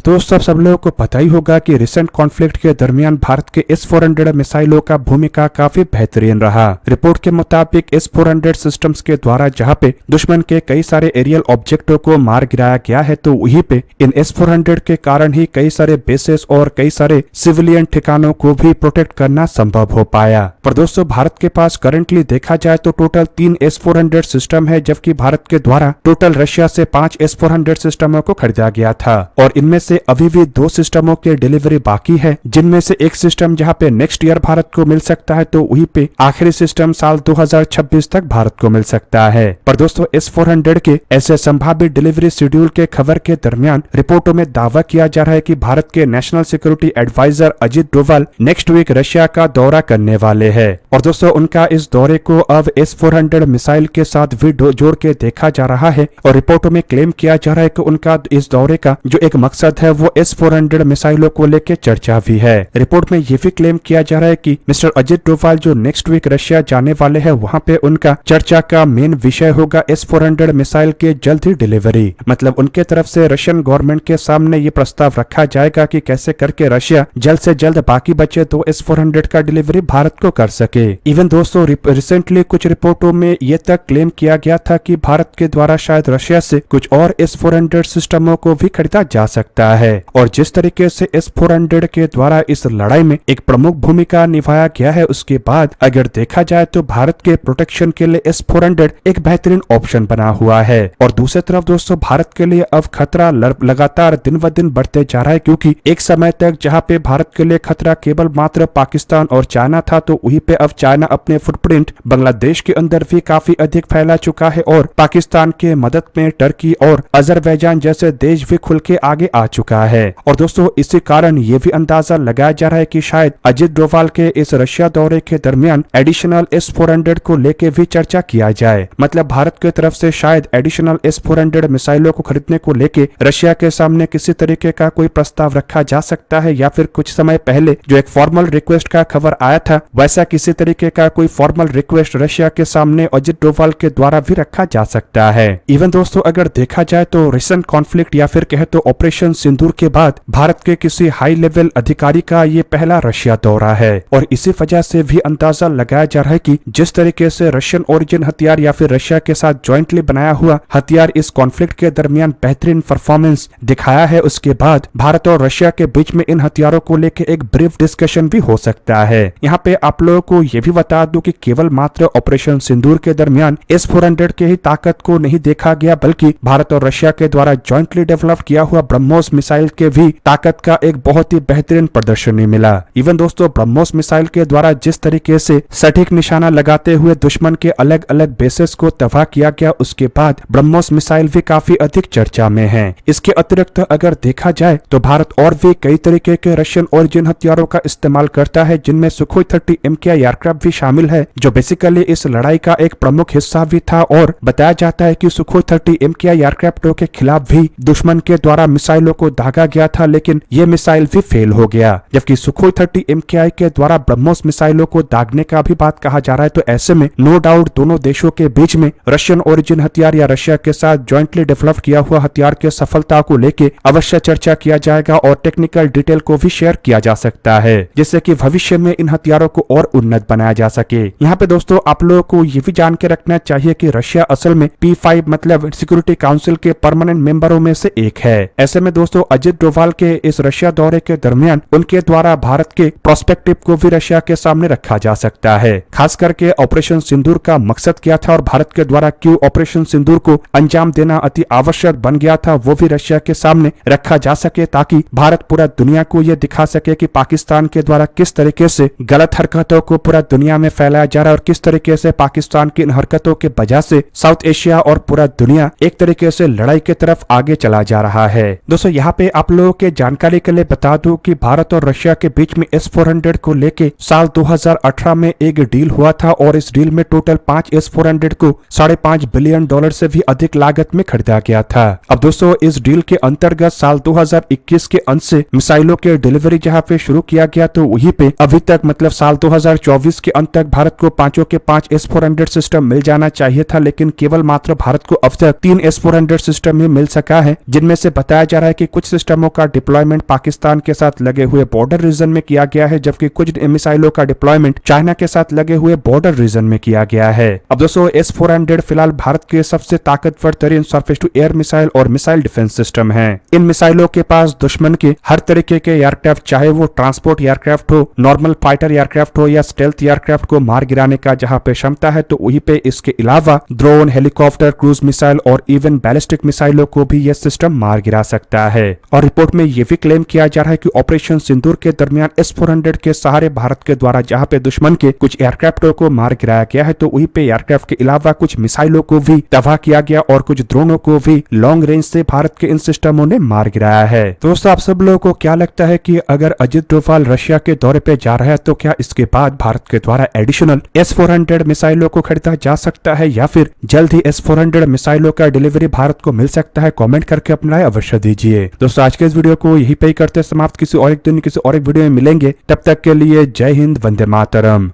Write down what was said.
दोस्तों सब लोगों को पता ही होगा कि रिसेंट कॉन्फ्लिक्ट के दरमियान भारत के S-400 मिसाइलों का भूमिका काफी बेहतरीन रहा। रिपोर्ट के मुताबिक S-400 सिस्टम्स के द्वारा जहां पे दुश्मन के कई सारे एरियल ऑब्जेक्टों को मार गिराया गया है, तो वहीं पे इन S-400 के कारण ही कई सारे बेसेस और कई सारे सिविलियन ठिकानों को भी प्रोटेक्ट करना संभव हो पाया। पर दोस्तों भारत के पास करंटली देखा जाए तो टोटल 3 S-400 सिस्टम है, जबकि भारत के द्वारा टोटल रशिया से 5 S-400 सिस्टमों को खरीदा गया था और इनमें से अभी भी 2 सिस्टमों के डिलीवरी बाकी है, जिनमें से एक सिस्टम जहां पे नेक्स्ट ईयर भारत को मिल सकता है, तो वहीं पे आखिरी सिस्टम साल 2026 तक भारत को मिल सकता है। पर दोस्तों S-400 के ऐसे संभावित डिलीवरी शेड्यूल के खबर के दरमियान रिपोर्टों में दावा किया जा रहा है कि भारत के national security adviser Ajit Doval next week Russia का दौरा करने वाले हैं और दोस्तों उनका इस दौरे को अब S-400 मिसाइल के साथ भी जोड़ के देखा जा रहा है और रिपोर्टों में क्लेम किया जा रहा है कि उनका इस दौरे का जो एक मकसद है वो S-400 मिसाइलों को लेकर चर्चा भी है। रिपोर्ट में ये भी क्लेम किया जा रहा है कि मिस्टर अजित डोभाल जो नेक्स्ट वीक रशिया जाने वाले हैं, वहां पे उनका चर्चा का मेन विषय होगा S-400 मिसाइल के जल्द ही डिलीवरी। मतलब उनके तरफ से रशियन गवर्नमेंट के सामने ये प्रस्ताव रखा जाएगा कि कैसे करके रशिया जल्द से जल्द बाकी बचे 2 S-400 का डिलीवरी भारत को कर सके। इवन दोस्तों रिसेंटली कुछ रिपोर्टों में ये तक क्लेम किया गया था कि भारत के द्वारा शायद रशिया से कुछ और S-400 सिस्टमों को भी खरीदा जा सकता है और जिस तरीके से S-400 के द्वारा इस लड़ाई में एक प्रमुख भूमिका निभाया गया है, उसके बाद अगर देखा जाए तो भारत के प्रोटेक्शन के लिए S-400 एक बेहतरीन ऑप्शन बना हुआ है। और दूसरी तरफ दोस्तों भारत के लिए अब खतरा लगातार दिन ब दिन बढ़ते जा रहा है, क्योंकि एक समय तक जहां पे भारत के लिए खतरा केवल मात्र पाकिस्तान और चाइना था, तो वहीं पे अब चाइना अपने फुटप्रिंट बांग्लादेश के अंदर भी काफी अधिक फैला चुका है और पाकिस्तान के मदद में टर्की और अजरबैजान जैसे देश भी खुल के आगे आ चुका है। और दोस्तों इसी कारण ये भी अंदाजा लगाया जा रहा है कि शायद अजित डोभाल के इस रशिया दौरे के दरमियान एडिशनल S-400 को लेके भी चर्चा किया जाए। मतलब भारत की तरफ से शायद एडिशनल S-400 मिसाइलों को खरीदने को लेके रशिया के सामने किसी तरीके का कोई प्रस्ताव रखा जा सकता है, या फिर कुछ समय पहले जो एक फॉर्मल रिक्वेस्ट का खबर आया था, वैसा किसी तरीके का कोई फॉर्मल रिक्वेस्ट रशिया के सामने अजित डोभाल के द्वारा भी रखा जा सकता है। इवन दोस्तों अगर देखा जाए तो रिसेंट कॉन्फ्लिक्ट या फिर कहे तो ऑपरेशन सिंदूर के बाद भारत के किसी हाई लेवल अधिकारी का ये पहला रशिया दौरा है और इसी वजह से भी अंदाजा लगाया जा रहा है कि जिस तरीके से रशियन ओरिजिन हथियार या फिर रशिया के साथ ज्वाइंटली बनाया हुआ हथियार इस कॉन्फ्लिक्ट के दरमियान बेहतरीन परफॉर्मेंस दिखाया है, उसके बाद भारत और रशिया के बीच में इन हथियारों को लेकर एक ब्रीफ डिस्कशन भी हो सकता है। यहाँ पे आप लोगों को ये भी बता दूं कि केवल मात्र ऑपरेशन सिंदूर के दरमियान S-400 के ही ताकत को नहीं देखा गया, बल्कि भारत और रशिया के द्वारा ज्वाइंटली डेवलप किया हुआ ब्रह्मोस मिसाइल के भी ताकत का एक बहुत ही बेहतरीन प्रदर्शनी मिला। इवन दोस्तों ब्रह्मोस मिसाइल के द्वारा जिस तरीके से सटीक निशाना लगाते हुए दुश्मन के अलग अलग बेसेस को तबाह किया गया, उसके बाद ब्रह्मोस मिसाइल भी काफी अधिक चर्चा में है। इसके अतिरिक्त अगर देखा जाए तो भारत और भी कई तरीके के रशियन ओरिजिन हथियारों का इस्तेमाल करता है, जिनमें सुखोई 30 MKI एयरक्राफ्ट भी शामिल है, जो बेसिकली इस लड़ाई का एक प्रमुख हिस्सा भी था। और बताया जाता है कि सुखोई 30 MKI एयरक्राफ्टों के खिलाफ भी दुश्मन के द्वारा मिसाइलों को दागा गया था, लेकिन ये मिसाइल भी फेल हो गया, जबकि सुखोई 30 MKI के द्वारा ब्रह्मोस मिसाइलों को दागने का भी बात कहा जा रहा है। तो ऐसे में नो डाउट दोनों देशों के बीच में रशियन ओरिजिन हथियार या रशिया के साथ ज्वाइंटली डेवलप किया हुआ हथियार के सफलता को लेकर अवश्य चर्चा किया जाएगा और टेक्निकल डिटेल को भी शेयर किया जा सकता है, जिससे कि भविष्य में इन हथियारों को और उन्नत बनाया जा सके। यहाँ पे दोस्तों आप लोगों को ये भी जान के रखना चाहिए कि रशिया असल में P5 मतलब सिक्योरिटी काउंसिल के परमानेंट मेंबरों में से एक है। ऐसे में दोस्तों अजित डोभाल के इस रशिया दौरे के दरमियान उनके द्वारा भारत के प्रोस्पेक्टिव को भी रशिया के सामने रखा जा सकता है। खास करके ऑपरेशन सिंदूर का मकसद क्या था और भारत के द्वारा क्यों ऑपरेशन सिंदूर को अंजाम देना अति आवश्यक बन गया था, वो भी रशिया के सामने रखा जा सके, ताकि भारत पूरा दुनिया को यह दिखा सके कि पाकिस्तान के द्वारा किस तरीके से गलत हरकतों को पूरा दुनिया में फैलाया जा रहा है और किस तरीके से पाकिस्तान की इन हरकतों के वजह से साउथ एशिया और पूरा दुनिया एक तरीके से लड़ाई की तरफ आगे चला जा रहा है। दोस्तों यहाँ पे आप लोगों के जानकारी के लिए बता दूं कि भारत और रशिया के बीच में S-400 को लेके साल 2018 में एक डील हुआ था और इस डील में टोटल 5 S-400 को $5.5 बिलियन से भी अधिक लागत में खरीदा गया था। अब दोस्तों इस डील के अंतर्गत साल 2021 के अंत से मिसाइलों के डिलीवरी जहाँ पे शुरू किया गया, तो वहीं पे अभी तक मतलब साल 2024 के अंत तक भारत को 5 के 5 S-400 सिस्टम मिल जाना चाहिए था, लेकिन केवल मात्र भारत को अब तक 3 S-400 सिस्टम ही मिल सका है, जिनमें से बताया जा रहा है कि कुछ सिस्टमों का डिप्लॉयमेंट पाकिस्तान के साथ लगे हुए बॉर्डर रीजन में किया गया है, जबकि कुछ मिसाइलों का डिप्लॉयमेंट चाइना के साथ लगे हुए बॉर्डर रीजन में किया गया है। अब दोस्तों S-400 फिलहाल भारत के सबसे ताकतवर तरीन सरफेस टू एयर मिसाइल और मिसाइल डिफेंस सिस्टम है। इन मिसाइलों के पास दुश्मन के हर तरीके के एयरक्राफ्ट, चाहे वो ट्रांसपोर्ट एयरक्राफ्ट हो, नॉर्मल फाइटर एयरक्राफ्ट हो या स्टेल्थ एयरक्राफ्ट को मार गिराने का जहां पे क्षमता है, तो वहीं पे इसके अलावा ड्रोन, हेलीकॉप्टर, क्रूज मिसाइल और इवन बैलिस्टिक मिसाइलों को भी यह सिस्टम मार गिरा सकता है। और रिपोर्ट में यह भी क्लेम किया जा रहा है कि ऑपरेशन सिंदूर के दरमियान S-400 के सहारे भारत के द्वारा जहां पे दुश्मन के कुछ एयरक्राफ्टों को मार गिराया गया है, तो वहीं पे एयरक्राफ्ट के अलावा कुछ मिसाइलों को भी तबाह किया गया और कुछ ड्रोनों को भी लॉन्ग रेंज से भारत के इन सिस्टमों ने मार गिराया है। दोस्तों, आप सब लोगों को क्या लगता है कि अगर अजित डोभाल रशिया के दौरे पे जा रहा है तो क्या इसके बाद भारत के द्वारा एडिशनल S-400 मिसाइलों को खरीदा जा सकता है या फिर जल्द ही S-400 मिसाइलों का डिलीवरी भारत को मिल सकता है? कमेंट करके अपना राय अवश्य दीजिए। दोस्तों, आज के इस वीडियो को यहीं पे ही करते समाप्त। किसी और एक दिन किसी और एक वीडियो में मिलेंगे, तब तक के लिए जय हिंद, वंदे मातरम।